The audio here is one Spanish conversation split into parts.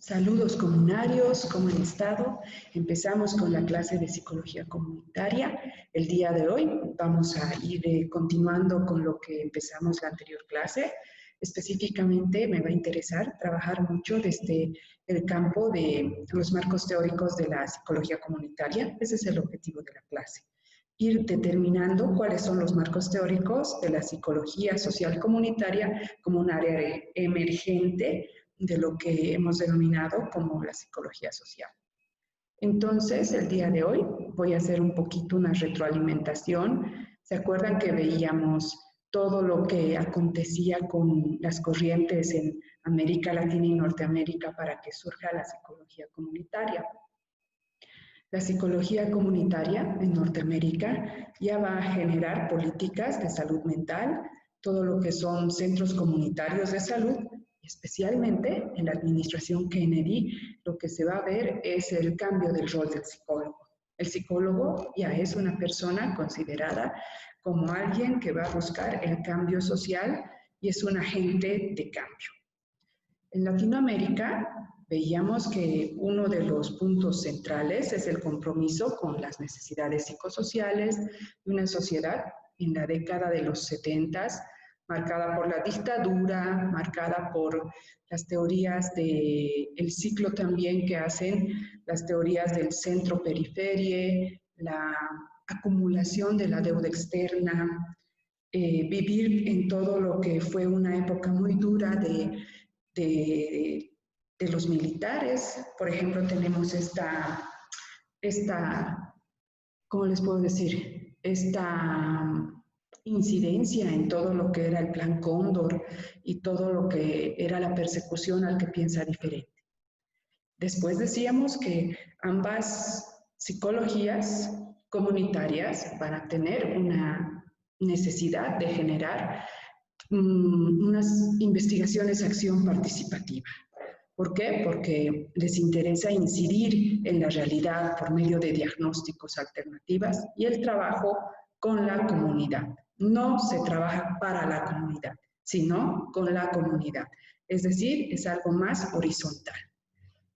Saludos comunarios, ¿cómo han estado? Empezamos con la clase de psicología comunitaria. El día de hoy vamos a ir continuando con lo que empezamos la anterior clase. Específicamente me va a interesar trabajar mucho desde el campo de los marcos teóricos de la psicología comunitaria. Ese es el objetivo de la clase. Ir determinando cuáles son los marcos teóricos de la psicología social comunitaria como un área emergente de lo que hemos denominado como la psicología social. Entonces, el día de hoy voy a hacer un poquito una retroalimentación. ¿Se acuerdan que veíamos todo lo que acontecía con las corrientes en América Latina y Norteamérica para que surja la psicología comunitaria? La psicología comunitaria en Norteamérica ya va a generar políticas de salud mental, todo lo que son centros comunitarios de salud. Especialmente en la administración Kennedy, lo que se va a ver es el cambio del rol del psicólogo. El psicólogo ya es una persona considerada como alguien que va a buscar el cambio social y es un agente de cambio. En Latinoamérica veíamos que uno de los puntos centrales es el compromiso con las necesidades psicosociales de una sociedad en la década de los 70s, marcada por la dictadura, marcada por las teorías del ciclo también que hacen las teorías del centro-periferie, la acumulación de la deuda externa, vivir en todo lo que fue una época muy dura de los militares. Por ejemplo, tenemos esta, ¿cómo les puedo decir? Esta incidencia en todo lo que era el Plan Cóndor y todo lo que era la persecución al que piensa diferente. Después decíamos que ambas psicologías comunitarias van a tener una necesidad de generar unas investigaciones, acción participativa. ¿Por qué? Porque les interesa incidir en la realidad por medio de diagnósticos, alternativas y el trabajo con la comunidad. No se trabaja para la comunidad, sino con la comunidad. Es decir, es algo más horizontal.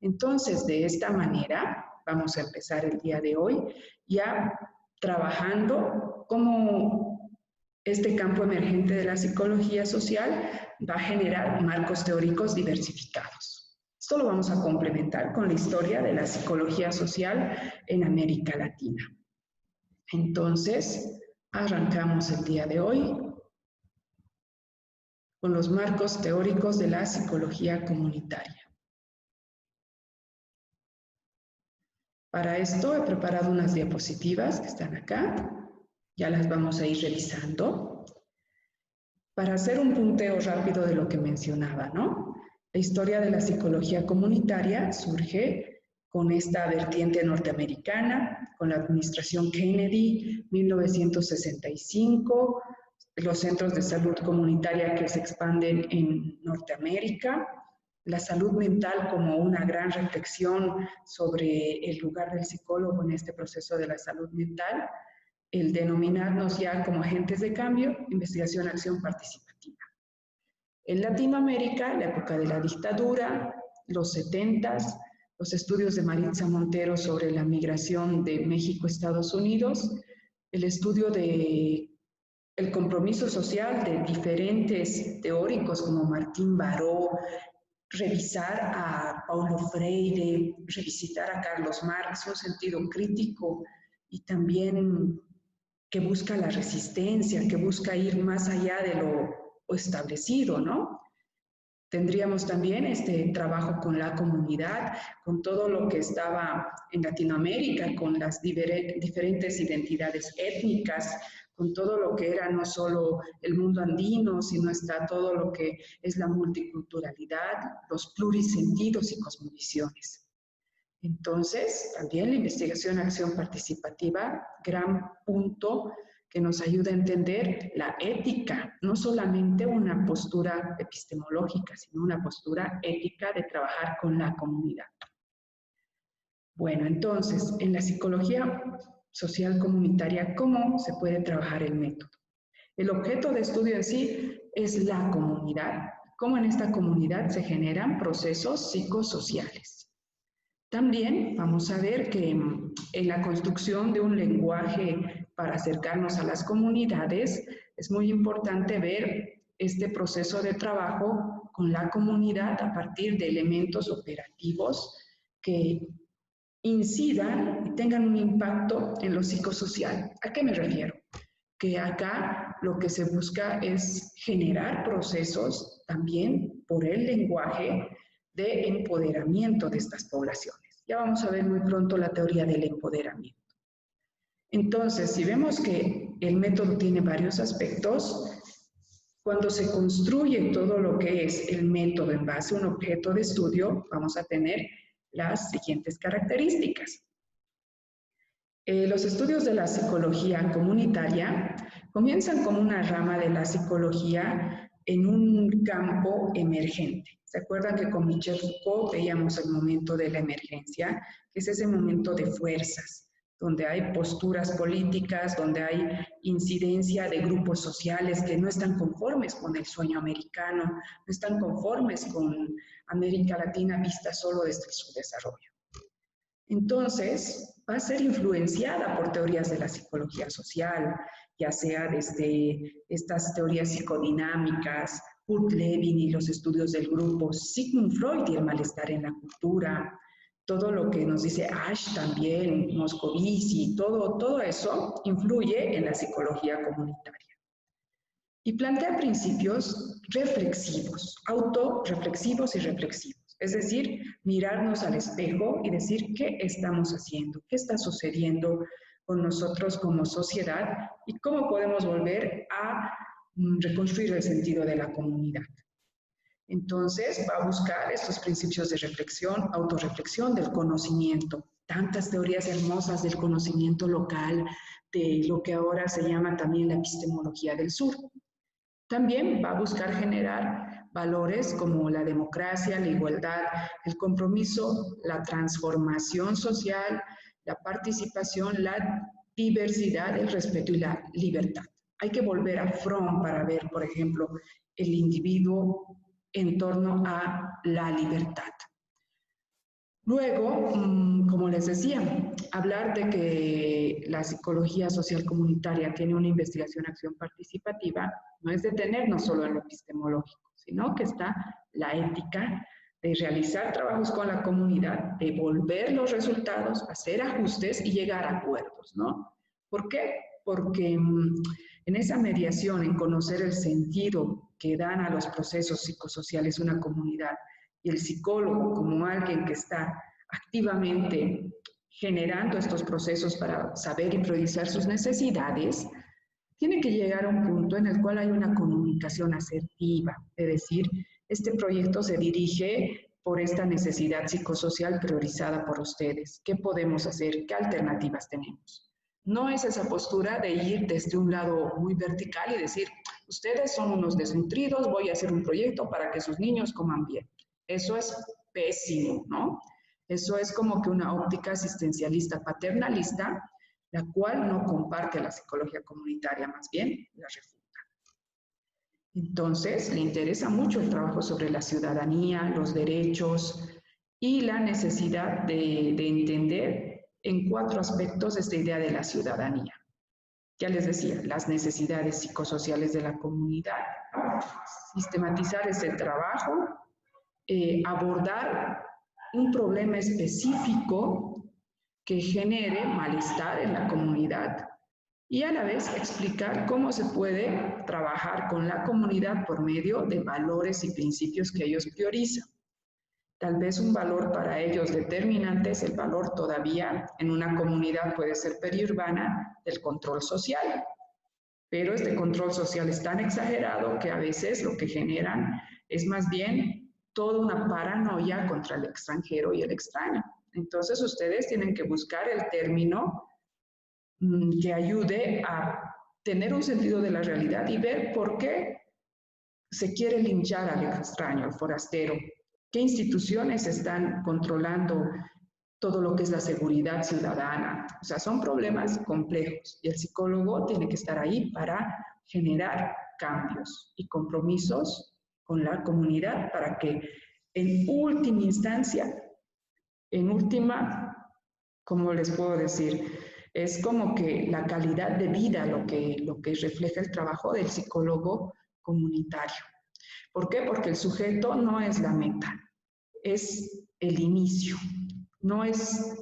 Entonces, de esta manera, vamos a empezar el día de hoy ya trabajando como este campo emergente de la psicología social va a generar marcos teóricos diversificados. Esto lo vamos a complementar con la historia de la psicología social en América Latina. Entonces, arrancamos el día de hoy con los marcos teóricos de la psicología comunitaria. Para esto he preparado unas diapositivas que están acá. Ya las vamos a ir revisando. Para hacer un punteo rápido de lo que mencionaba, ¿no? La historia de la psicología comunitaria surge con esta vertiente norteamericana, con la administración Kennedy, 1965, los centros de salud comunitaria que se expanden en Norteamérica, la salud mental como una gran reflexión sobre el lugar del psicólogo en este proceso de la salud mental, el denominarnos ya como agentes de cambio, investigación, acción participativa. En Latinoamérica, la época de la dictadura, los 70s, los estudios de Maritza Montero sobre la migración de México a Estados Unidos, el estudio de el compromiso social de diferentes teóricos como Martín Baró, revisar a Paulo Freire, revisitar a Carlos Marx, un sentido crítico y también que busca la resistencia, que busca ir más allá de lo establecido, ¿no? Tendríamos también este trabajo con la comunidad, con todo lo que estaba en Latinoamérica, con las diferentes identidades étnicas, con todo lo que era no solo el mundo andino, sino está todo lo que es la multiculturalidad, los plurisentidos y cosmovisiones. Entonces, también la investigación, acción participativa, gran punto que nos ayuda a entender la ética, no solamente una postura epistemológica, sino una postura ética de trabajar con la comunidad. Bueno, entonces, en la psicología social comunitaria, ¿cómo se puede trabajar el método? El objeto de estudio en sí es la comunidad, cómo en esta comunidad se generan procesos psicosociales. También vamos a ver que en la construcción de un lenguaje para acercarnos a las comunidades es muy importante ver este proceso de trabajo con la comunidad a partir de elementos operativos que incidan y tengan un impacto en lo psicosocial. ¿A qué me refiero? Que acá lo que se busca es generar procesos también por el lenguaje de empoderamiento de estas poblaciones. Ya vamos a ver muy pronto la teoría del empoderamiento. Entonces, si vemos que el método tiene varios aspectos, cuando se construye todo lo que es el método en base a un objeto de estudio, vamos a tener las siguientes características. Los estudios de la psicología comunitaria comienzan como una rama de la psicología en un campo emergente. ¿Se acuerdan que con Michel Foucault veíamos el momento de la emergencia, que es ese momento de fuerzas, donde hay posturas políticas, donde hay incidencia de grupos sociales que no están conformes con el sueño americano, no están conformes con América Latina vista solo desde su desarrollo? Entonces, va a ser influenciada por teorías de la psicología social, ya sea desde estas teorías psicodinámicas, Kurt Lewin y los estudios del grupo, Sigmund Freud y el malestar en la cultura, todo lo que nos dice Ash también, Moscovici, todo eso influye en la psicología comunitaria. Y plantea principios reflexivos, autorreflexivos y reflexivos. Es decir, mirarnos al espejo y decir qué estamos haciendo, qué está sucediendo con nosotros como sociedad y cómo podemos volver a reconstruir el sentido de la comunidad. Entonces, va a buscar estos principios de reflexión, autorreflexión del conocimiento, tantas teorías hermosas del conocimiento local, de lo que ahora se llama también la epistemología del sur. También va a buscar generar valores como la democracia, la igualdad, el compromiso, la transformación social, la participación, la diversidad, el respeto y la libertad. Hay que volver a Fromm para ver, por ejemplo, el individuo en torno a la libertad. Luego, como les decía, hablar de que la psicología social comunitaria tiene una investigación-acción participativa no es detenernos solo en lo epistemológico, sino que está la ética de realizar trabajos con la comunidad, de volver los resultados, hacer ajustes y llegar a acuerdos, ¿no? ¿Por qué? Porque en esa mediación, en conocer el sentido que dan a los procesos psicosociales una comunidad, y el psicólogo como alguien que está activamente generando estos procesos para saber y priorizar sus necesidades, tiene que llegar a un punto en el cual hay una comunicación asertiva, es decir, este proyecto se dirige por esta necesidad psicosocial priorizada por ustedes. ¿Qué podemos hacer? ¿Qué alternativas tenemos? No es esa postura de ir desde un lado muy vertical y decir, ustedes son unos desnutridos, voy a hacer un proyecto para que sus niños coman bien. Eso es pésimo, ¿no? Eso es como que una óptica asistencialista paternalista, la cual no comparte la psicología comunitaria, más bien la refuta. Entonces, le interesa mucho el trabajo sobre la ciudadanía, los derechos y la necesidad de entender en 4 aspectos esta idea de la ciudadanía. Ya les decía, las necesidades psicosociales de la comunidad, sistematizar ese trabajo, abordar un problema específico que genere malestar en la comunidad y a la vez explicar cómo se puede trabajar con la comunidad por medio de valores y principios que ellos priorizan. Tal vez un valor para ellos determinante es el valor todavía en una comunidad, puede ser periurbana, del control social. Pero este control social es tan exagerado que a veces lo que generan es más bien toda una paranoia contra el extranjero y el extraño. Entonces ustedes tienen que buscar el término que ayude a tener un sentido de la realidad y ver por qué se quiere linchar al extraño, al forastero. ¿Qué instituciones están controlando todo lo que es la seguridad ciudadana? O sea, son problemas complejos y el psicólogo tiene que estar ahí para generar cambios y compromisos con la comunidad para que en última instancia, ¿cómo les puedo decir? Es como que la calidad de vida lo que refleja el trabajo del psicólogo comunitario. ¿Por qué? Porque el sujeto no es la meta, es el inicio, no es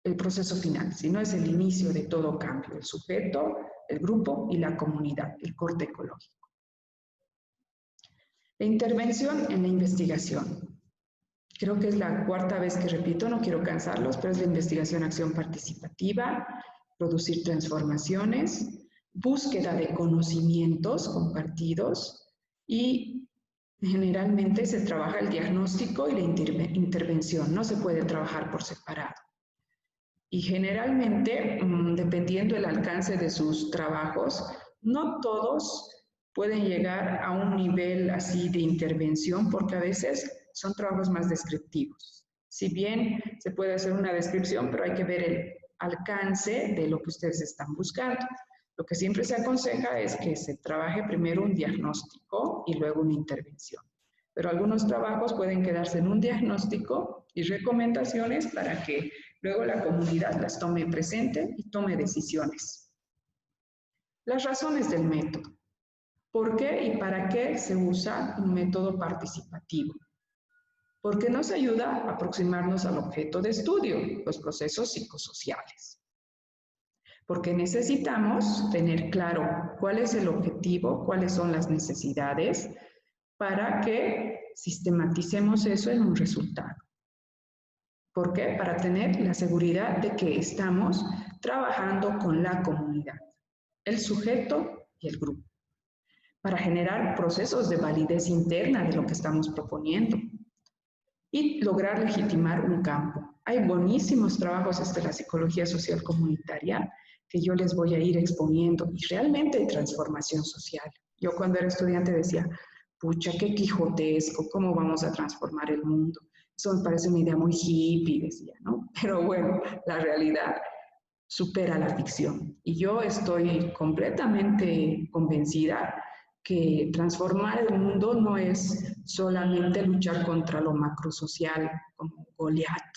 el proceso final, sino es el inicio de todo cambio, el sujeto, el grupo y la comunidad, el corte ecológico. La intervención en la investigación. Creo que es la cuarta vez que repito, no quiero cansarlos, pero es la investigación, acción participativa, producir transformaciones, búsqueda de conocimientos compartidos y generalmente se trabaja el diagnóstico y la intervención, no se puede trabajar por separado. Y generalmente, dependiendo del alcance de sus trabajos, no todos pueden llegar a un nivel así de intervención porque a veces son trabajos más descriptivos. Si bien se puede hacer una descripción, pero hay que ver el alcance de lo que ustedes están buscando. Lo que siempre se aconseja es que se trabaje primero un diagnóstico y luego una intervención. Pero algunos trabajos pueden quedarse en un diagnóstico y recomendaciones para que luego la comunidad las tome presente y tome decisiones. Las razones del método. ¿Por qué y para qué se usa un método participativo? Porque nos ayuda a aproximarnos al objeto de estudio, los procesos psicosociales. Porque necesitamos tener claro cuál es el objetivo, cuáles son las necesidades, para que sistematicemos eso en un resultado. ¿Por qué? Para tener la seguridad de que estamos trabajando con la comunidad, el sujeto y el grupo, para generar procesos de validez interna de lo que estamos proponiendo y lograr legitimar un campo. Hay buenísimos trabajos desde la psicología social comunitaria que yo les voy a ir exponiendo y realmente hay transformación social. Yo cuando era estudiante decía, pucha, qué quijotesco, ¿cómo vamos a transformar el mundo? Eso me parece una idea muy hippie, decía, ¿no? Pero bueno, la realidad supera la ficción. Y yo estoy completamente convencida que transformar el mundo no es solamente luchar contra lo macrosocial, como Goliat,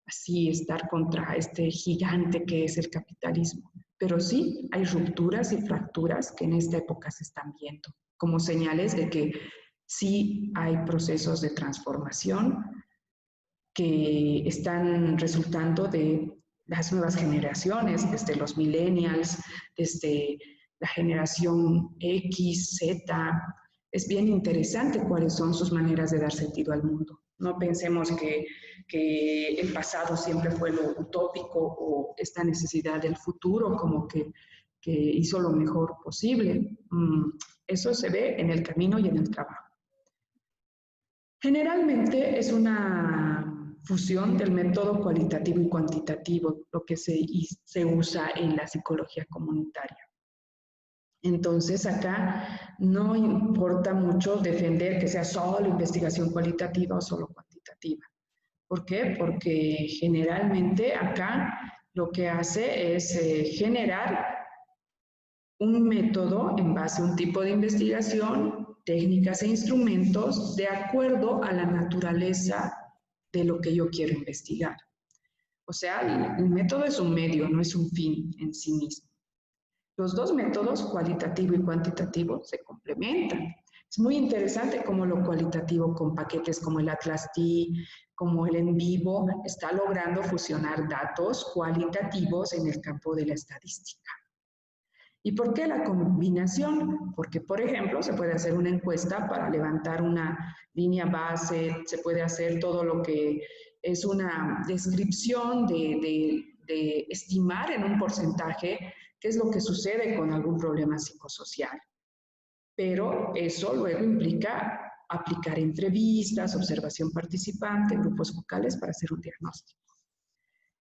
así estar contra este gigante que es el capitalismo. Pero sí hay rupturas y fracturas que en esta época se están viendo, como señales de que sí hay procesos de transformación que están resultando de las nuevas generaciones, desde los millennials, desde la generación X, Z. Es bien interesante cuáles son sus maneras de dar sentido al mundo. No pensemos que el pasado siempre fue lo utópico o esta necesidad del futuro como que hizo lo mejor posible. Eso se ve en el camino y en el trabajo. Generalmente es una fusión del método cualitativo y cuantitativo, lo que se usa en la psicología comunitaria. Entonces acá no importa mucho defender que sea solo investigación cualitativa o solo cuantitativa. ¿Por qué? Porque generalmente acá lo que hace es generar un método en base a un tipo de investigación, técnicas e instrumentos de acuerdo a la naturaleza de lo que yo quiero investigar. O sea, el método es un medio, no es un fin en sí mismo. Los dos métodos, cualitativo y cuantitativo, se complementan. Es muy interesante cómo lo cualitativo con paquetes como el Atlas-T, como el en vivo, está logrando fusionar datos cualitativos en el campo de la estadística. ¿Y por qué la combinación? Porque, por ejemplo, se puede hacer una encuesta para levantar una línea base, se puede hacer todo lo que es una descripción de estimar en un porcentaje qué es lo que sucede con algún problema psicosocial. Pero eso luego implica aplicar entrevistas, observación participante, grupos focales para hacer un diagnóstico.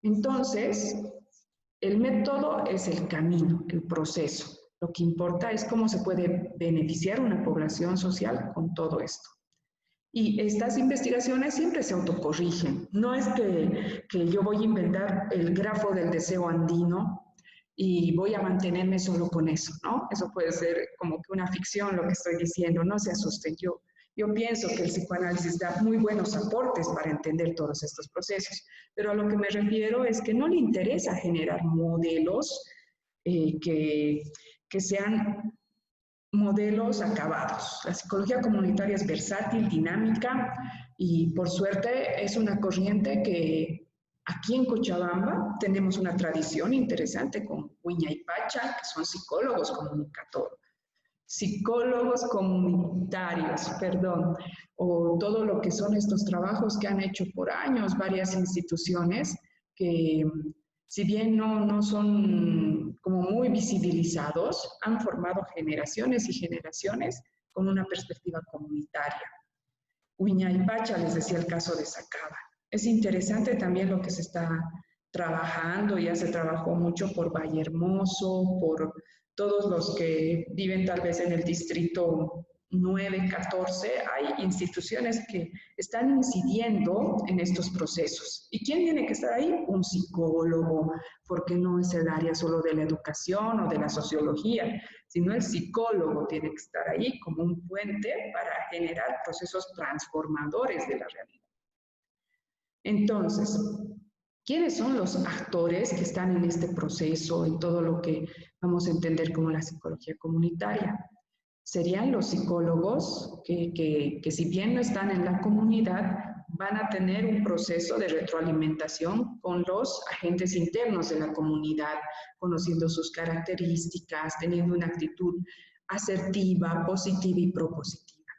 Entonces, el método es el camino, el proceso. Lo que importa es cómo se puede beneficiar una población social con todo esto. Y estas investigaciones siempre se autocorrigen. No es que yo voy a inventar el grafo del deseo andino y voy a mantenerme solo con eso, ¿no? Eso puede ser como que una ficción lo que estoy diciendo, no se asusten. Yo Yo pienso que el psicoanálisis da muy buenos aportes para entender todos estos procesos, pero a lo que me refiero es que no le interesa generar modelos que sean modelos acabados. La psicología comunitaria es versátil, dinámica y por suerte es una corriente que aquí en Cochabamba tenemos una tradición interesante con Huiña y Pacha, que son psicólogos comunitarios, perdón, o todo lo que son estos trabajos que han hecho por años varias instituciones que si bien no son como muy visibilizados, han formado generaciones y generaciones con una perspectiva comunitaria. Huiña y Pacha, les decía el caso de Sacaba. Es interesante también lo que se está trabajando, ya se trabajó mucho por Valle Hermoso, por todos los que viven tal vez en el distrito 9, 14, hay instituciones que están incidiendo en estos procesos. ¿Y quién tiene que estar ahí? Un psicólogo, porque no es el área solo de la educación o de la sociología, sino el psicólogo tiene que estar ahí como un puente para generar procesos transformadores de la realidad. Entonces, ¿quiénes son los actores que están en este proceso, en todo lo que vamos a entender como la psicología comunitaria? Serían los psicólogos que si bien no están en la comunidad, van a tener un proceso de retroalimentación con los agentes internos de la comunidad, conociendo sus características, teniendo una actitud asertiva, positiva y propositiva.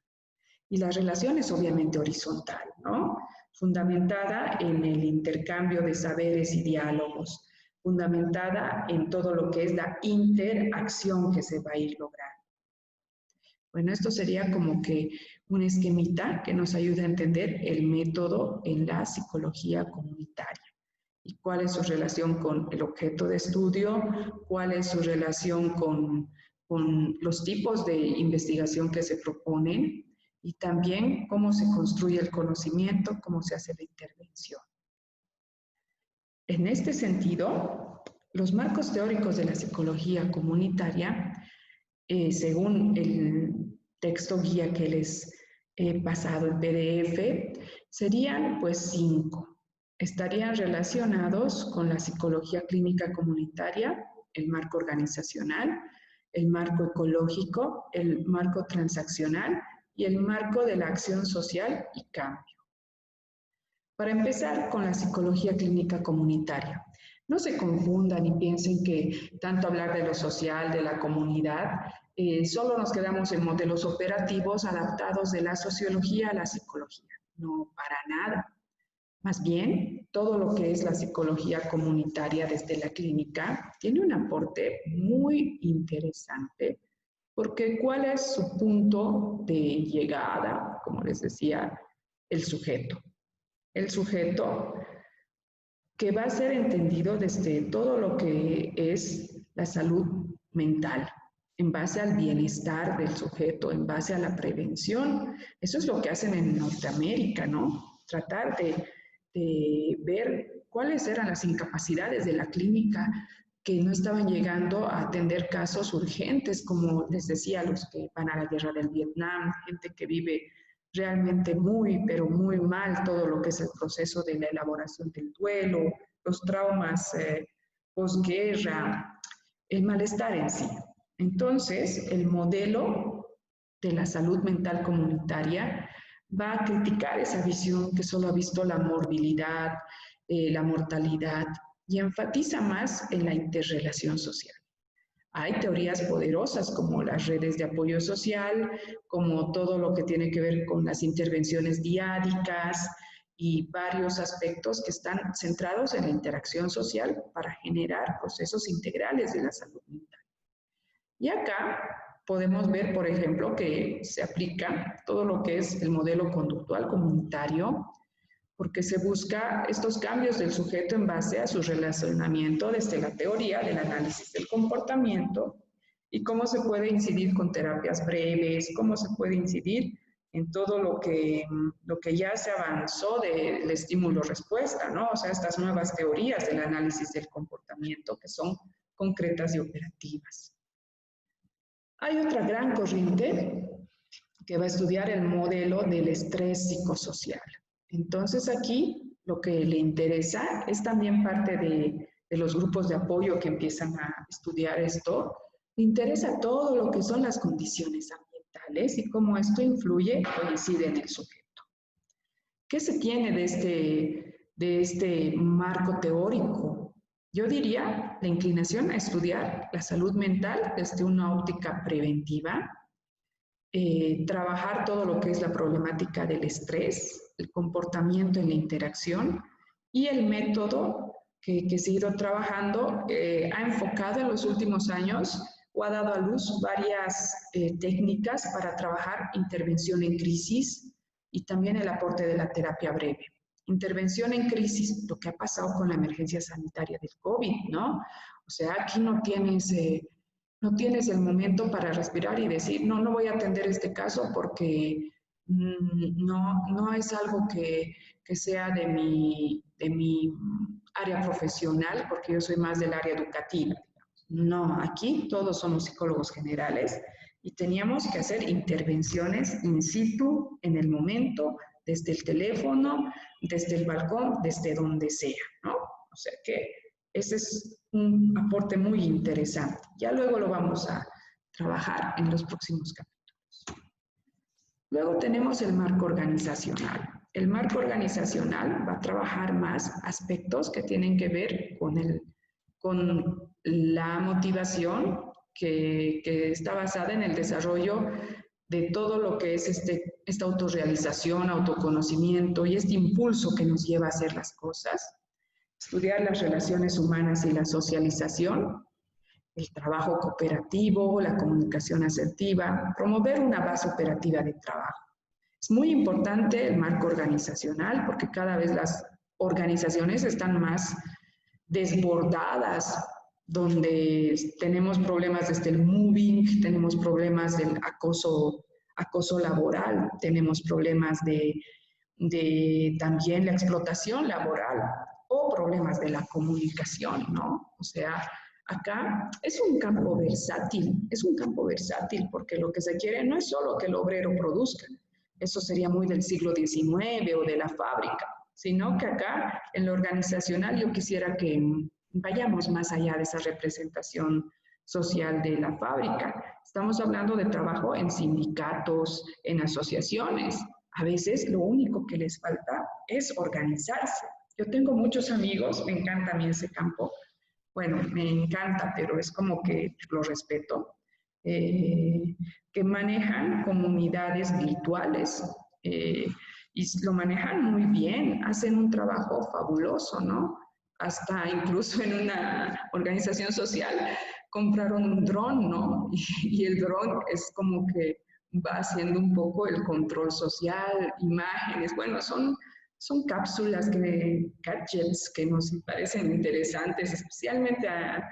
Y la relación es obviamente horizontal, ¿no? Fundamentada en el intercambio de saberes y diálogos, fundamentada en todo lo que es la interacción que se va a ir logrando. Bueno, esto sería como que un esquemita que nos ayuda a entender el método en la psicología comunitaria y cuál es su relación con el objeto de estudio, cuál es su relación con los tipos de investigación que se proponen y también cómo se construye el conocimiento, cómo se hace la intervención. En este sentido, los marcos teóricos de la psicología comunitaria, según el texto guía que les he pasado en PDF, serían pues 5. Estarían relacionados con la psicología clínica comunitaria, el marco organizacional, el marco ecológico, el marco transaccional y el marco de la acción social y cambio. Para empezar con la psicología clínica comunitaria, no se confundan y piensen que tanto hablar de lo social, de la comunidad, solo nos quedamos en modelos operativos adaptados de la sociología a la psicología. No, para nada. Más bien, todo lo que es la psicología comunitaria desde la clínica tiene un aporte muy interesante, porque ¿cuál es su punto de llegada? Como les decía, el sujeto. El sujeto que va a ser entendido desde todo lo que es la salud mental, en base al bienestar del sujeto, en base a la prevención. Eso es lo que hacen en Norteamérica, ¿no? Tratar de ver cuáles eran las incapacidades de la clínica que no estaban llegando a atender casos urgentes, como les decía, los que van a la guerra del Vietnam, gente que vive realmente muy, pero muy mal todo lo que es el proceso de la elaboración del duelo, los traumas posguerra, el malestar en sí. Entonces, el modelo de la salud mental comunitaria va a criticar esa visión que solo ha visto la morbilidad, la mortalidad, y enfatiza más en la interrelación social. Hay teorías poderosas como las redes de apoyo social, como todo lo que tiene que ver con las intervenciones diádicas y varios aspectos que están centrados en la interacción social para generar procesos integrales de la salud mental. Y acá podemos ver, por ejemplo, que se aplica todo lo que es el modelo conductual comunitario, porque se busca estos cambios del sujeto en base a su relacionamiento desde la teoría del análisis del comportamiento y cómo se puede incidir con terapias breves, cómo se puede incidir en todo lo que ya se avanzó del estímulo-respuesta, ¿no? O sea, estas nuevas teorías del análisis del comportamiento que son concretas y operativas. Hay otra gran corriente que va a estudiar el modelo del estrés psicosocial. Entonces aquí lo que le interesa es también parte de los grupos de apoyo que empiezan a estudiar esto. Le interesa todo lo que son las condiciones ambientales y cómo esto influye o incide en el sujeto. ¿Qué se tiene de este marco teórico? Yo diría la inclinación a estudiar la salud mental desde una óptica preventiva, trabajar todo lo que es la problemática del estrés, el comportamiento en la interacción y el método que se ha ido trabajando ha enfocado en los últimos años o ha dado a luz varias técnicas para trabajar intervención en crisis y también el aporte de la terapia breve. Intervención en crisis, lo que ha pasado con la emergencia sanitaria del COVID, ¿no? O sea, aquí no tienes el momento para respirar y decir, no, no voy a atender este caso porque no es algo que sea de mi área profesional, porque yo soy más del área educativa. No, aquí todos somos psicólogos generales y teníamos que hacer intervenciones in situ, en el momento, desde el teléfono, desde el balcón, desde donde sea, ¿no? O sea que ese es un aporte muy interesante. Ya luego lo vamos a trabajar en los próximos capítulos. Luego tenemos el marco organizacional. El marco organizacional va a trabajar más aspectos que tienen que ver con la motivación que está basada en el desarrollo de todo lo que es esta autorrealización, autoconocimiento y este impulso que nos lleva a hacer las cosas. Estudiar las relaciones humanas y la socialización, el trabajo cooperativo, la comunicación asertiva, promover una base operativa de trabajo. Es muy importante el marco organizacional porque cada vez las organizaciones están más desbordadas, donde tenemos problemas desde el moving, tenemos problemas del acoso laboral, tenemos problemas de también la explotación laboral o problemas de la comunicación, ¿no? O sea, acá es un campo versátil porque lo que se quiere no es solo que el obrero produzca, eso sería muy del siglo XIX o de la fábrica, sino que acá en lo organizacional yo quisiera que vayamos más allá de esa representación social de la fábrica. Estamos hablando de trabajo en sindicatos, en asociaciones. A veces lo único que les falta es organizarse. Yo tengo muchos amigos, me encanta a mí ese campo. Bueno, me encanta, pero es como que lo respeto. Que manejan comunidades virtuales y lo manejan muy bien, hacen un trabajo fabuloso, ¿no? Hasta incluso en una organización social compraron un dron, ¿no? Y el dron es como que va haciendo un poco el control social, imágenes, bueno, son cápsulas, gadgets que nos parecen interesantes, especialmente a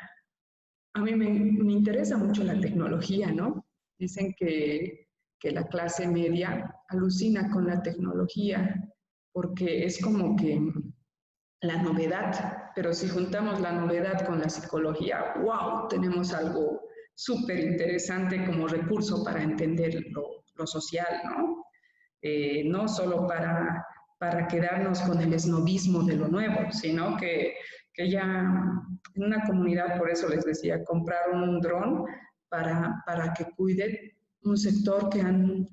mí me interesa mucho la tecnología, ¿no? Dicen que la clase media alucina con la tecnología porque es como que la novedad, pero si juntamos la novedad con la psicología, wow, tenemos algo súper interesante como recurso para entender lo social, ¿no? No solo para quedarnos con el esnobismo de lo nuevo, sino que ya en una comunidad, por eso les decía, compraron un dron para que cuide un sector que han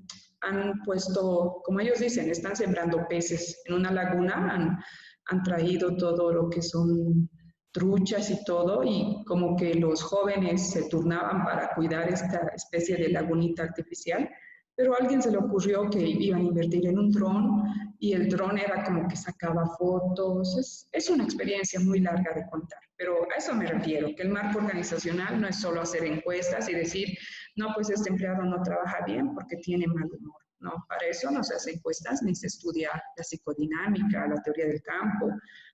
puesto, como ellos dicen, están sembrando peces en una laguna, han traído todo lo que son truchas y todo, y como que los jóvenes se turnaban para cuidar esta especie de lagunita artificial, pero a alguien se le ocurrió que iban a invertir en un dron y el dron era como que sacaba fotos. Es una experiencia muy larga de contar, pero a eso me refiero, que el marco organizacional no es solo hacer encuestas y decir, no, pues este empleado no trabaja bien porque tiene mal humor. No, para eso no se hace encuestas ni se estudia la psicodinámica, la teoría del campo,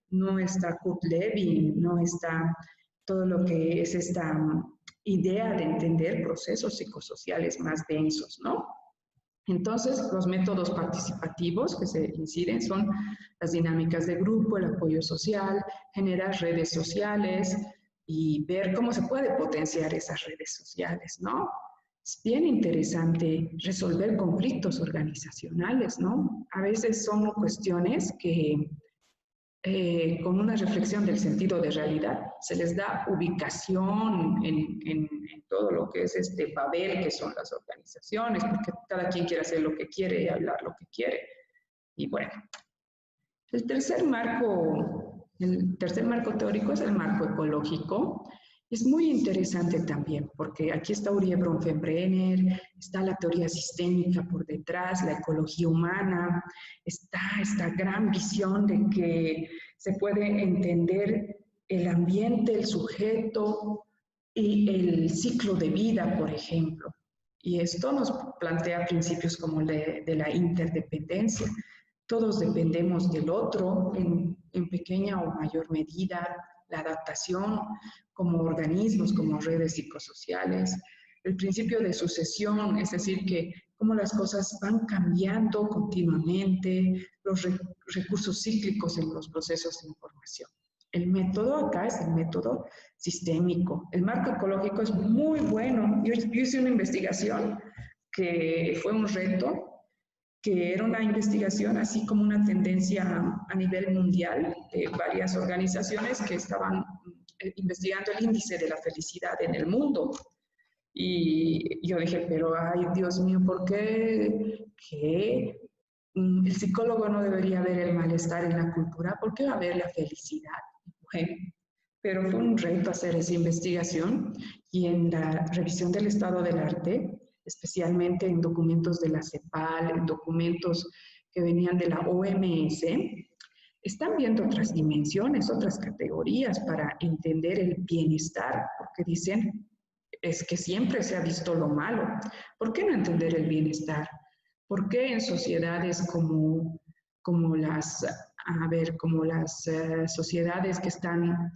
no está Kurt Lewin, no está todo lo que es esta idea de entender procesos psicosociales más densos, ¿no? Entonces, los métodos participativos que se inciden son las dinámicas de grupo, el apoyo social, generar redes sociales y ver cómo se puede potenciar esas redes sociales, ¿no? Es bien interesante resolver conflictos organizacionales, ¿no? A veces son cuestiones que con una reflexión del sentido de realidad se les da ubicación en todo lo que es este papel que son las organizaciones, porque cada quien quiere hacer lo que quiere y hablar lo que quiere. Y bueno, el tercer marco teórico es el marco ecológico. Es muy interesante también, porque aquí está Uribe Bronfenbrenner, está la teoría sistémica por detrás, la ecología humana, está esta gran visión de que se puede entender el ambiente, el sujeto y el ciclo de vida, por ejemplo. Y esto nos plantea principios como el de la interdependencia. Todos dependemos del otro en pequeña o mayor medida, la adaptación como organismos, como redes psicosociales, el principio de sucesión, es decir, que cómo las cosas van cambiando continuamente, los recursos cíclicos en los procesos de información. El método acá es el método sistémico. El marco ecológico es muy bueno. Yo hice una investigación que fue un reto, que era una investigación así como una tendencia a nivel mundial de varias organizaciones que estaban investigando el índice de la felicidad en el mundo. Y yo dije, pero ay, Dios mío, ¿por qué? ¿Qué? El psicólogo no debería ver el malestar en la cultura, ¿por qué va a ver la felicidad? Bueno, pero fue un reto hacer esa investigación y en la revisión del estado del arte, especialmente en documentos de la CEPAL, en documentos que venían de la OMS, están viendo otras dimensiones, otras categorías para entender el bienestar, porque dicen, es que siempre se ha visto lo malo. ¿Por qué no entender el bienestar? ¿Por qué en sociedades como las sociedades que están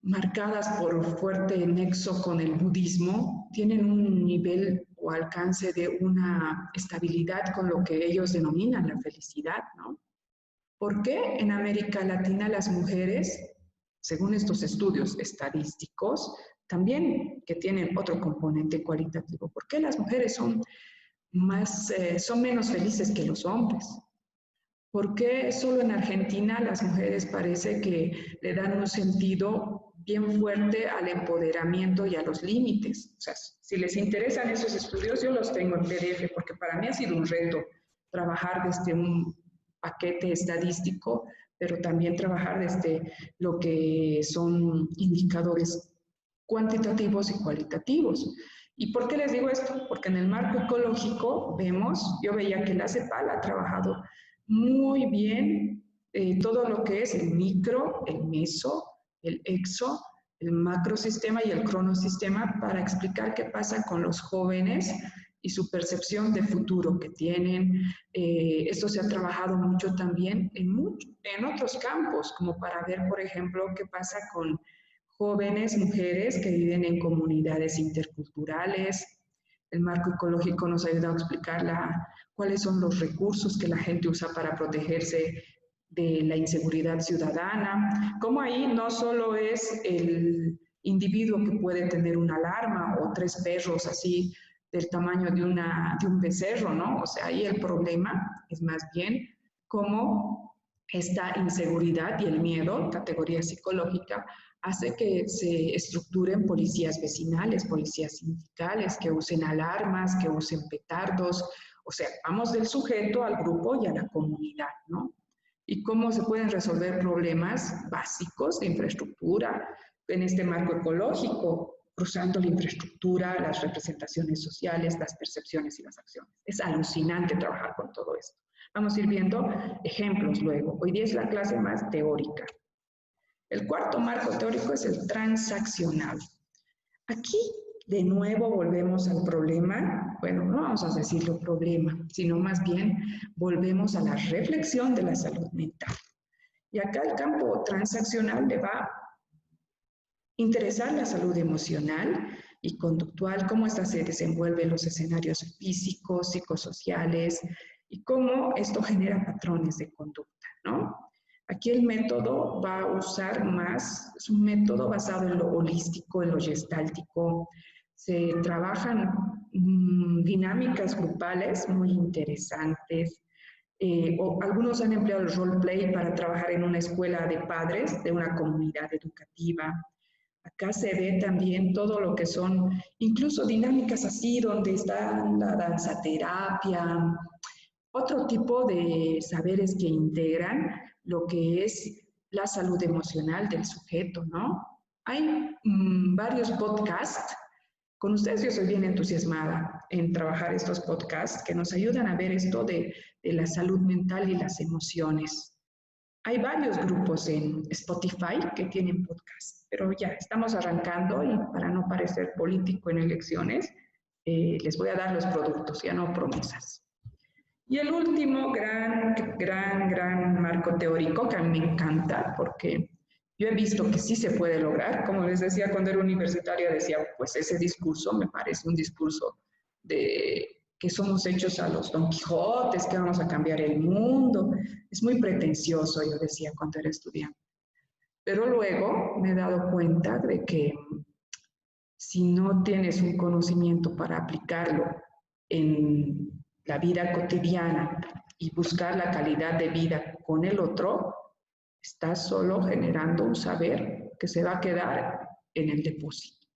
marcadas por fuerte nexo con el budismo, tienen un nivel o alcance de una estabilidad con lo que ellos denominan la felicidad, ¿no? ¿Por qué en América Latina las mujeres, según estos estudios estadísticos, también que tienen otro componente cualitativo, por qué las mujeres son menos felices que los hombres? ¿Por qué solo en Argentina las mujeres parece que le dan un sentido bien fuerte al empoderamiento y a los límites? O sea, si les interesan esos estudios, yo los tengo en PDF, porque para mí ha sido un reto trabajar desde un paquete estadístico, pero también trabajar desde lo que son indicadores cuantitativos y cualitativos. ¿Y por qué les digo esto? Porque en el marco ecológico yo veía que la CEPAL ha trabajado muy bien todo lo que es el micro, el meso, el exo, el macrosistema y el cronosistema para explicar qué pasa con los jóvenes y su percepción de futuro que tienen. Esto se ha trabajado mucho también en otros campos, como para ver, por ejemplo, qué pasa con jóvenes, mujeres que viven en comunidades interculturales. El marco ecológico nos ha ayudado a explicar cuáles son los recursos que la gente usa para protegerse de la inseguridad ciudadana, cómo ahí no solo es el individuo que puede tener una alarma o 3 perros así del tamaño de un becerro, ¿no? O sea, ahí el problema es más bien cómo esta inseguridad y el miedo, categoría psicológica, hace que se estructuren policías vecinales, policías sindicales, que usen alarmas, que usen petardos. O sea, vamos del sujeto al grupo y a la comunidad, ¿no? Y cómo se pueden resolver problemas básicos de infraestructura en este marco ecológico, cruzando la infraestructura, las representaciones sociales, las percepciones y las acciones. Es alucinante trabajar con todo esto. Vamos a ir viendo ejemplos luego. Hoy día es la clase más teórica. El cuarto marco teórico es el transaccional. Aquí, de nuevo, volvemos al problema. Bueno, no vamos a decirlo problema, sino más bien volvemos a la reflexión de la salud mental. Y acá el campo transaccional le va a interesar la salud emocional y conductual, cómo esta se desenvuelve en los escenarios físicos, psicosociales y cómo esto genera patrones de conducta, ¿no? Aquí el método va a usar más, es un método basado en lo holístico, en lo gestáltico, Se trabajan dinámicas grupales muy interesantes. O algunos han empleado el roleplay para trabajar en una escuela de padres de una comunidad educativa. Acá se ve también todo lo que son, incluso dinámicas así, donde está la danzaterapia, otro tipo de saberes que integran lo que es la salud emocional del sujeto, ¿no? Hay varios podcasts. Con ustedes yo soy bien entusiasmada en trabajar estos podcasts que nos ayudan a ver esto de la salud mental y las emociones. Hay varios grupos en Spotify que tienen podcast, pero ya estamos arrancando y para no parecer político en elecciones, les voy a dar los productos, ya no promesas. Y el último gran marco teórico que a mí me encanta porque yo he visto que sí se puede lograr. Como les decía, cuando era universitaria decía, pues ese discurso me parece un discurso de que somos hechos a los Don Quijotes, que vamos a cambiar el mundo. Es muy pretencioso, yo decía cuando era estudiante. Pero luego me he dado cuenta de que si no tienes un conocimiento para aplicarlo en la vida cotidiana y buscar la calidad de vida con el otro, estás solo generando un saber que se va a quedar en el depósito.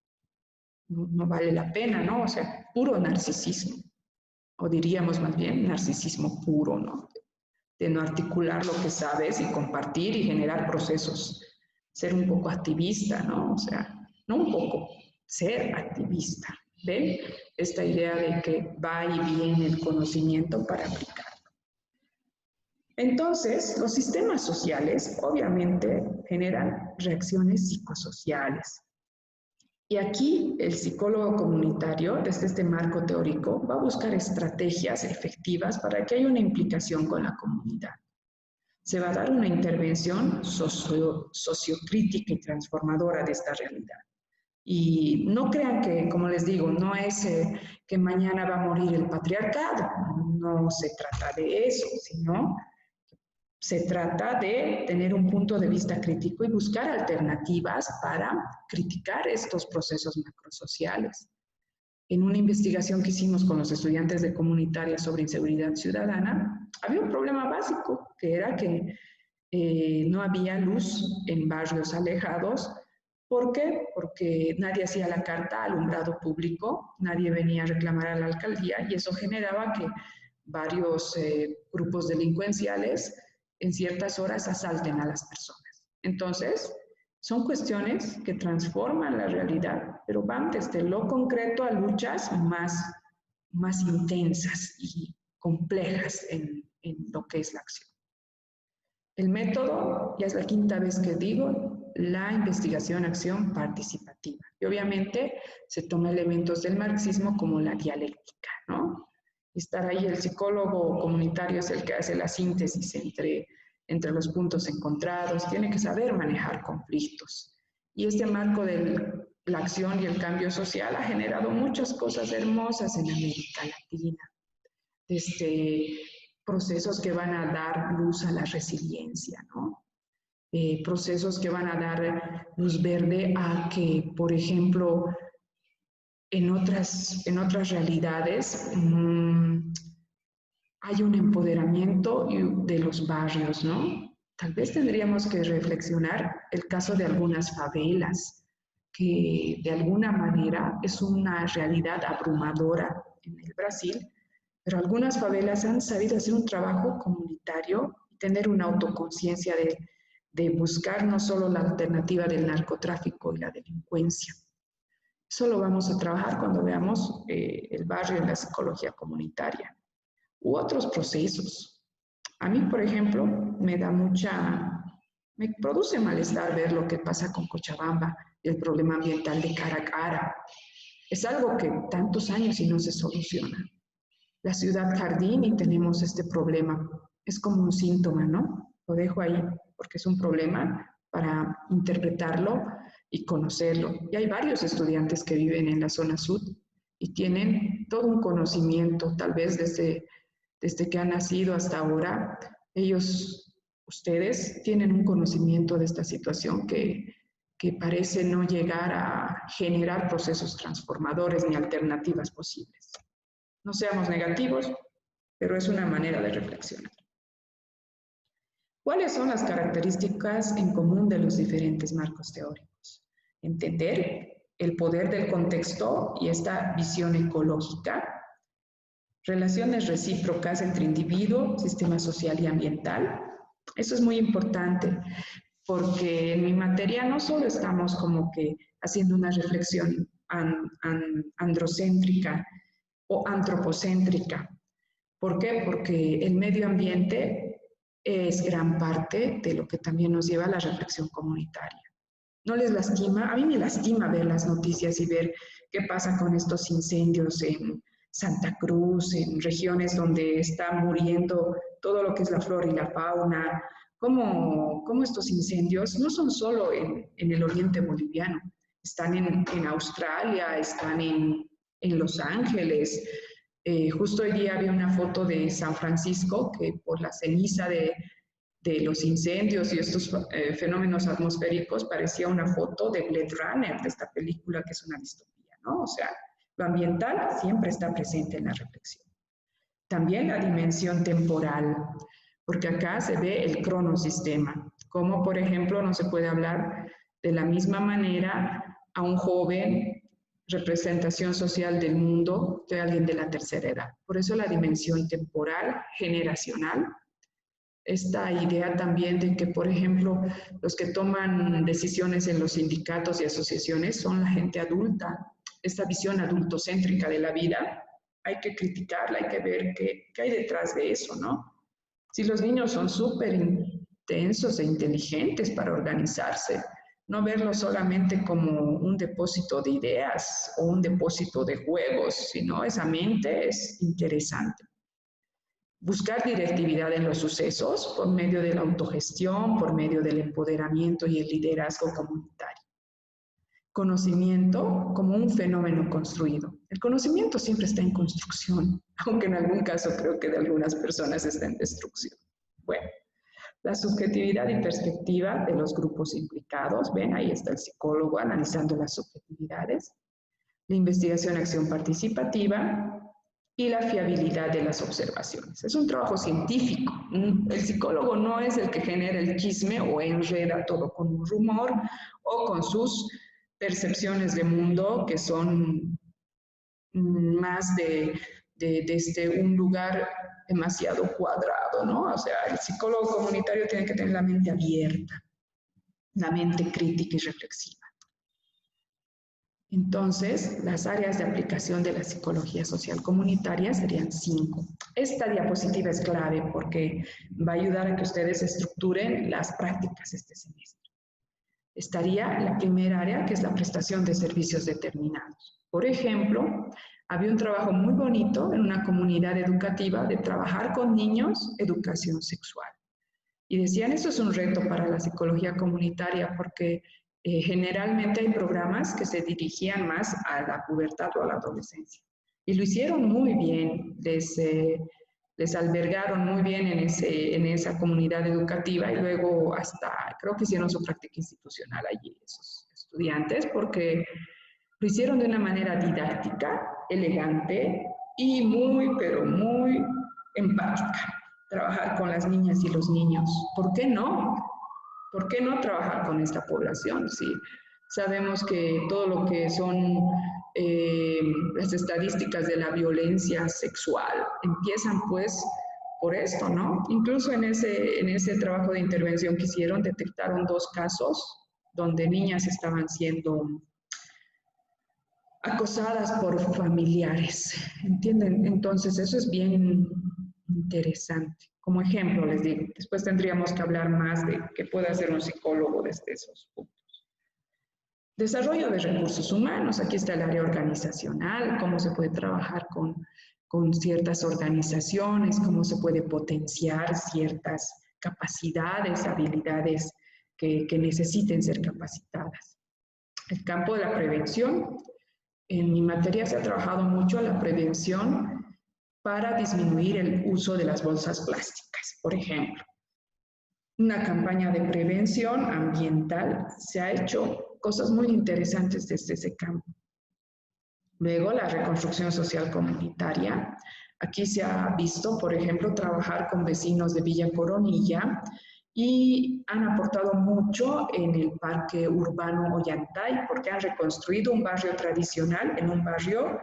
No vale la pena, ¿no? O sea, puro narcisismo. O diríamos más bien narcisismo puro, ¿no? De no articular lo que sabes y compartir y generar procesos. Ser un poco activista, ¿no? O sea, no un poco, ser activista. ¿Ven? Esta idea de que va y viene el conocimiento para aplicarlo. Entonces, los sistemas sociales obviamente generan reacciones psicosociales. Y aquí el psicólogo comunitario, desde este marco teórico, va a buscar estrategias efectivas para que haya una implicación con la comunidad. Se va a dar una intervención sociocrítica y transformadora de esta realidad. Y no crean que, como les digo, no es que mañana va a morir el patriarcado, no se trata de eso, sino se trata de tener un punto de vista crítico y buscar alternativas para criticar estos procesos macrosociales. En una investigación que hicimos con los estudiantes de comunitaria sobre inseguridad ciudadana, había un problema básico, que era que no había luz en barrios alejados. ¿Por qué? Porque nadie hacía la carta alumbrado público, nadie venía a reclamar a la alcaldía y eso generaba que varios grupos delincuenciales en ciertas horas asalten a las personas. Entonces, son cuestiones que transforman la realidad, pero van desde lo concreto a luchas más intensas y complejas en lo que es la acción. El método, ya es la quinta vez que digo, la investigación-acción participativa. Y obviamente se toma elementos del marxismo como la dialéctica, ¿no? Estar ahí, el psicólogo comunitario es el que hace la síntesis entre los puntos encontrados, tiene que saber manejar conflictos. Y este marco de la acción y el cambio social ha generado muchas cosas hermosas en América Latina. Desde procesos que van a dar luz a la resiliencia, ¿no? Procesos que van a dar luz verde a que, por ejemplo, en otras realidades hay un empoderamiento de los barrios, ¿no? Tal vez tendríamos que reflexionar el caso de algunas favelas, que de alguna manera es una realidad abrumadora en el Brasil, pero algunas favelas han sabido hacer un trabajo comunitario y tener una autoconciencia de buscar no solo la alternativa del narcotráfico y la delincuencia. Eso lo vamos a trabajar cuando veamos el barrio en la psicología comunitaria u otros procesos. A mí, por ejemplo, me produce malestar ver lo que pasa con Cochabamba y el problema ambiental de Caracara. Es algo que tantos años y no se soluciona. La ciudad jardín y tenemos este problema. Es como un síntoma, ¿no? Lo dejo ahí porque es un problema para interpretarlo y conocerlo. Y hay varios estudiantes que viven en la zona sur y tienen todo un conocimiento, tal vez desde que han nacido hasta ahora. Ustedes tienen un conocimiento de esta situación que que parece no llegar a generar procesos transformadores ni alternativas posibles. No seamos negativos, pero es una manera de reflexionar. ¿Cuáles son las características en común de los diferentes marcos teóricos? Entender el poder del contexto y esta visión ecológica, relaciones recíprocas entre individuo, sistema social y ambiental. Eso es muy importante porque en mi materia no solo estamos como que haciendo una reflexión androcéntrica o antropocéntrica. ¿Por qué? Porque el medio ambiente es gran parte de lo que también nos lleva a la reflexión comunitaria. ¿No les lastima? A mí me lastima ver las noticias y ver qué pasa con estos incendios en Santa Cruz, en regiones donde está muriendo todo lo que es la flora y la fauna, cómo estos incendios no son solo en el oriente boliviano, están en Australia, están en Los Ángeles. Justo hoy día había una foto de San Francisco que por la ceniza de los incendios y estos fenómenos atmosféricos parecía una foto de Blade Runner, de esta película que es una distopía, ¿no? O sea, lo ambiental siempre está presente en la reflexión. También la dimensión temporal, porque acá se ve el cronosistema, como por ejemplo no se puede hablar de la misma manera a un joven, representación social del mundo, de alguien de la tercera edad. Por eso la dimensión temporal, generacional, esta idea también de que, por ejemplo, los que toman decisiones en los sindicatos y asociaciones son la gente adulta, esta visión adultocéntrica de la vida, hay que criticarla, hay que ver qué hay detrás de eso, ¿no? Si los niños son súper intensos e inteligentes para organizarse, no verlo solamente como un depósito de ideas o un depósito de juegos, sino esa mente es interesante. Buscar directividad en los sucesos por medio de la autogestión, por medio del empoderamiento y el liderazgo comunitario. Conocimiento como un fenómeno construido. El conocimiento siempre está en construcción, aunque en algún caso creo que de algunas personas está en destrucción. Bueno, la subjetividad y perspectiva de los grupos implicados. Ven, ahí está el psicólogo analizando las subjetividades. La investigación-acción participativa y la fiabilidad de las observaciones. Es un trabajo científico. El psicólogo no es el que genera el chisme o enreda todo con un rumor o con sus percepciones de mundo que son más de un lugar demasiado cuadrado, ¿no? O sea, el psicólogo comunitario tiene que tener la mente abierta, la mente crítica y reflexiva. Entonces, las áreas de aplicación de la psicología social comunitaria serían 5. Esta diapositiva es clave porque va a ayudar a que ustedes estructuren las prácticas este semestre. Estaría la primera área, que es la prestación de servicios determinados. Por ejemplo, había un trabajo muy bonito en una comunidad educativa de trabajar con niños educación sexual. Y decían, eso es un reto para la psicología comunitaria porque generalmente hay programas que se dirigían más a la pubertad o a la adolescencia. Y lo hicieron muy bien, les albergaron muy bien en esa comunidad educativa y luego hasta creo que hicieron su práctica institucional allí, esos estudiantes, porque lo hicieron de una manera didáctica, elegante y muy, pero muy empática. Trabajar con las niñas y los niños. ¿Por qué no? ¿Por qué no trabajar con esta población? Sí, sabemos que todo lo que son las estadísticas de la violencia sexual empiezan pues por esto, ¿no? Incluso en ese trabajo de intervención que hicieron, detectaron 2 casos donde niñas estaban siendo acosadas por familiares, ¿entienden? Entonces eso es bien interesante. Como ejemplo, les digo, después tendríamos que hablar más de qué puede hacer un psicólogo desde esos puntos. Desarrollo de recursos humanos, aquí está el área organizacional, cómo se puede trabajar con ciertas organizaciones, cómo se puede potenciar ciertas capacidades, habilidades que necesiten ser capacitadas. El campo de la prevención, en mi materia se ha trabajado mucho la prevención para disminuir el uso de las bolsas plásticas, por ejemplo. Una campaña de prevención ambiental se ha hecho cosas muy interesantes desde ese campo. Luego, la reconstrucción social comunitaria. Aquí se ha visto, por ejemplo, trabajar con vecinos de Villa Coronilla y han aportado mucho en el Parque Urbano Ollantay porque han reconstruido un barrio tradicional en un barrio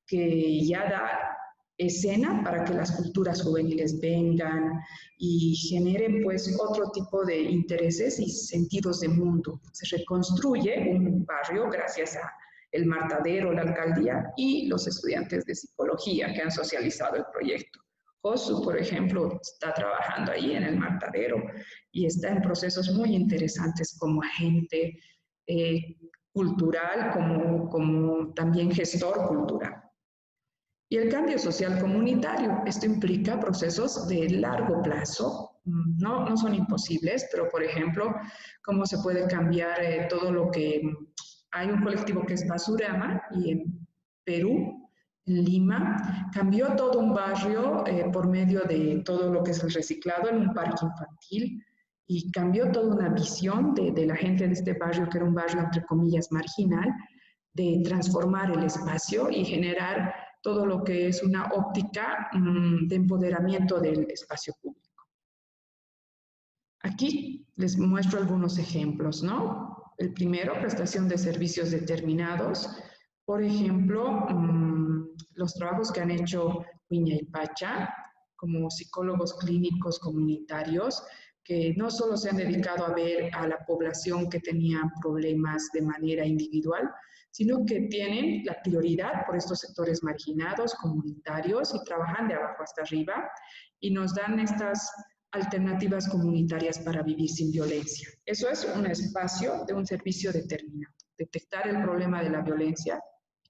que ya da escena para que las culturas juveniles vengan y generen pues otro tipo de intereses y sentidos de mundo. Se reconstruye un barrio gracias a el Martadero, la alcaldía y los estudiantes de psicología que han socializado el proyecto. Josu, por ejemplo, está trabajando ahí en el Martadero y está en procesos muy interesantes como agente cultural, como también gestor cultural. Y el cambio social comunitario, esto implica procesos de largo plazo, no son imposibles, pero por ejemplo, cómo se puede cambiar todo lo que... Hay un colectivo que es Basurama y en Perú, en Lima, cambió todo un barrio por medio de todo lo que es el reciclado en un parque infantil y cambió toda una visión de la gente de este barrio, que era un barrio entre comillas marginal, de transformar el espacio y generar todo lo que es una óptica de empoderamiento del espacio público. Aquí les muestro algunos ejemplos, ¿no? El primero, prestación de servicios determinados. Por ejemplo, los trabajos que han hecho Viña y Pacha, como psicólogos clínicos comunitarios, que no solo se han dedicado a ver a la población que tenía problemas de manera individual, sino que tienen la prioridad por estos sectores marginados, comunitarios, y trabajan de abajo hasta arriba, y nos dan estas alternativas comunitarias para vivir sin violencia. Eso es un espacio de un servicio determinado, detectar el problema de la violencia,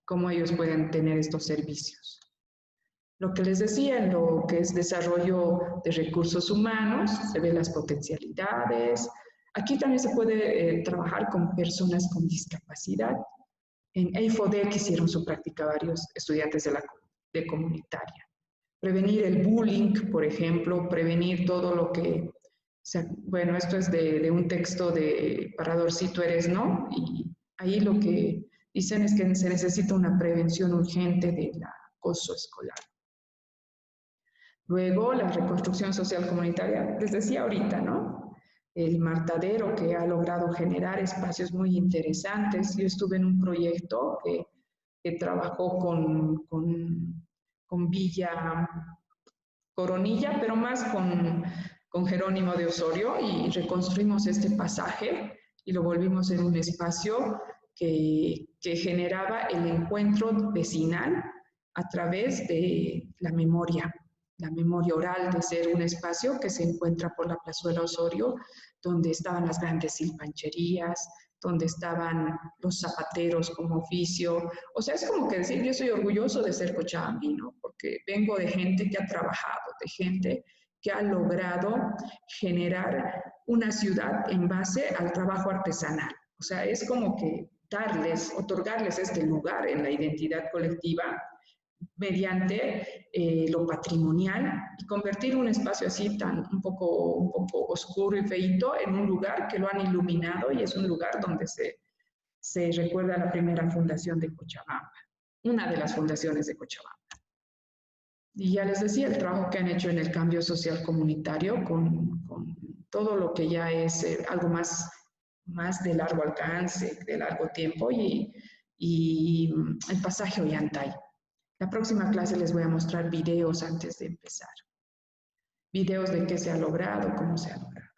cómo ellos pueden tener estos servicios. Lo que les decía, en lo que es desarrollo de recursos humanos, se ven las potencialidades. Aquí también se puede trabajar con personas con discapacidad. En EIFODE hicieron su práctica varios estudiantes de comunitaria. Prevenir el bullying, por ejemplo, prevenir todo lo que... bueno, esto es de un texto de Paradorcito Eres, ¿no? Y ahí lo que dicen es que se necesita una prevención urgente del acoso escolar. Luego, la reconstrucción social comunitaria, les decía ahorita, ¿no? El Martadero, que ha logrado generar espacios muy interesantes. Yo estuve en un proyecto que trabajó con Villa Coronilla, pero más con Jerónimo de Osorio, y reconstruimos este pasaje y lo volvimos en un espacio que generaba el encuentro vecinal a través de la memoria oral, de ser un espacio que se encuentra por la Plazuela Osorio, donde estaban las grandes silpancherías, donde estaban los zapateros como oficio. O sea, es como que decir, yo soy orgulloso de ser cochabambino, porque vengo de gente que ha trabajado, de gente que ha logrado generar una ciudad en base al trabajo artesanal. O sea, es como que otorgarles este lugar en la identidad colectiva mediante lo patrimonial y convertir un espacio así un poco oscuro y feito en un lugar que lo han iluminado y es un lugar donde se recuerda la primera fundación de Cochabamba, una de las fundaciones de Cochabamba. Y ya les decía, el trabajo que han hecho en el cambio social comunitario con todo lo que ya es algo más de largo alcance, de largo tiempo y el pasaje Ollantay. La próxima clase les voy a mostrar videos antes de empezar. Videos de qué se ha logrado, cómo se ha logrado.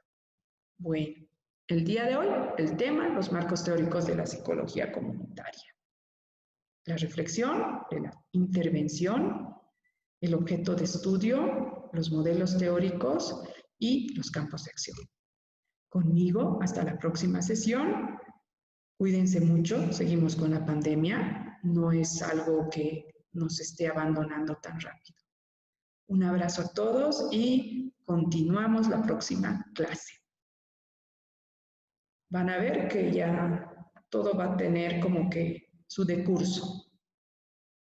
Bueno, el día de hoy, el tema, los marcos teóricos de la psicología comunitaria. La reflexión de la intervención, el objeto de estudio, los modelos teóricos y los campos de acción. Conmigo, hasta la próxima sesión. Cuídense mucho, seguimos con la pandemia. No es algo que nos esté abandonando tan rápido. Un abrazo a todos y continuamos la próxima clase. Van a ver que ya todo va a tener como que su decurso.